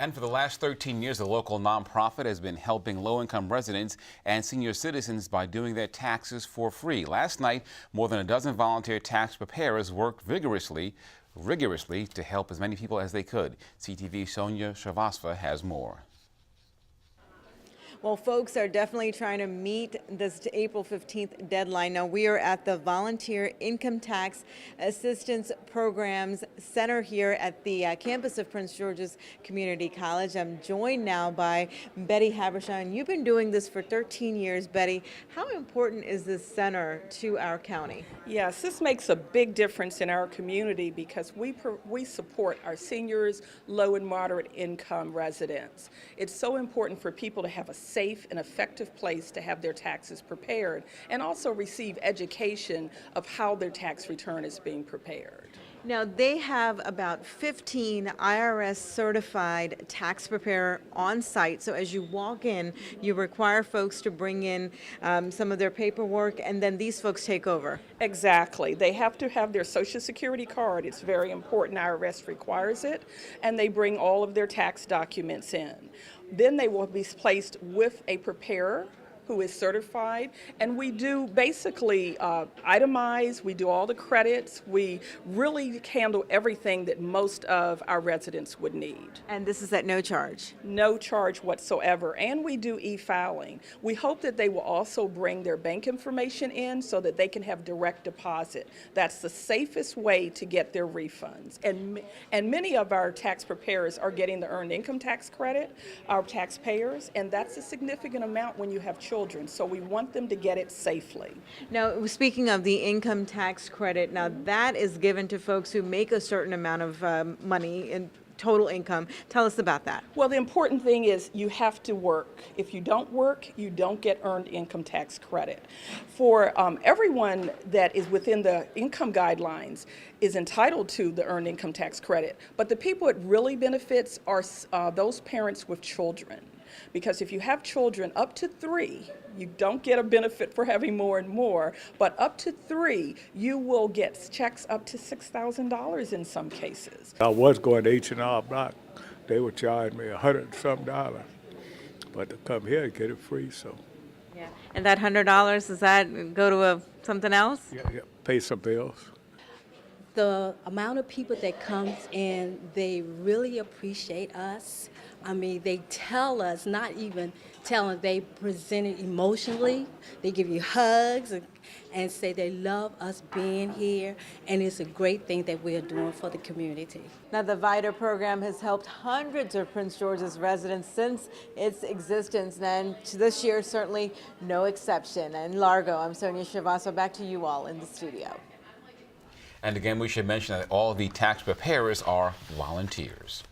And for the last 13 years, the local nonprofit has been helping low-income residents and senior citizens by doing their taxes for free. Last night, more than a dozen volunteer tax preparers worked rigorously to help as many people as they could. CTV's Sonia Srivastava has more. Well, folks are definitely trying to meet this April 15th deadline. Now, we are at the Volunteer Income Tax Assistance Programs Center here at the campus of Prince George's Community College. I'm joined now by Betty Habershaw. You've been doing this for 13 years, Betty. How important is this center to our county? Yes, this makes a big difference in our community because we support our seniors, low and moderate income residents. It's so important for people to have a safe and effective place to have their taxes prepared and also receive education of how their tax return is being prepared. Now, they have about 15 IRS certified tax preparer on site. So as you walk in, you require folks to bring in some of their paperwork, and then these folks take over. Exactly. They have to have their Social Security card. It's very important. IRS requires it, and they bring all of their tax documents in. Then they will be placed with a preparer who is certified, and we do basically itemize, we do all the credits, we really handle everything that most of our residents would need. And this is at no charge? No charge whatsoever, and we do e-filing. We hope that they will also bring their bank information in so that they can have direct deposit. That's the safest way to get their refunds. And many of our tax preparers are getting the earned income tax credit, our taxpayers, and that's a significant amount when you have children, so we want them to get it safely. Now, speaking of the income tax credit, now that is given to folks who make a certain amount of money in total income. Tell us about that. Well, the important thing is you have to work. If you don't work, you don't get earned income tax credit. For everyone that is within the income guidelines is entitled to the earned income tax credit, but the people it really benefits are those parents with children. Because if you have children up to 3, you don't get a benefit for having more and more, but up to 3, you will get checks up to $6,000 in some cases. I was going to H&R Block. They were charging me $100 and something, but to come here and get it free, so. Yeah. And that $100, does that go to something else? Yeah, pay some bills. The amount of people that comes in, they really appreciate us. I mean, they tell us, not even telling, they present it emotionally. They give you hugs and say they love us being here, and it's a great thing that we're doing for the community. Now, the VITA program has helped hundreds of Prince George's residents since its existence, and this year certainly no exception. And Largo, I'm Sonia Srivastava, back to you all in the studio. And again, we should mention that all the tax preparers are volunteers.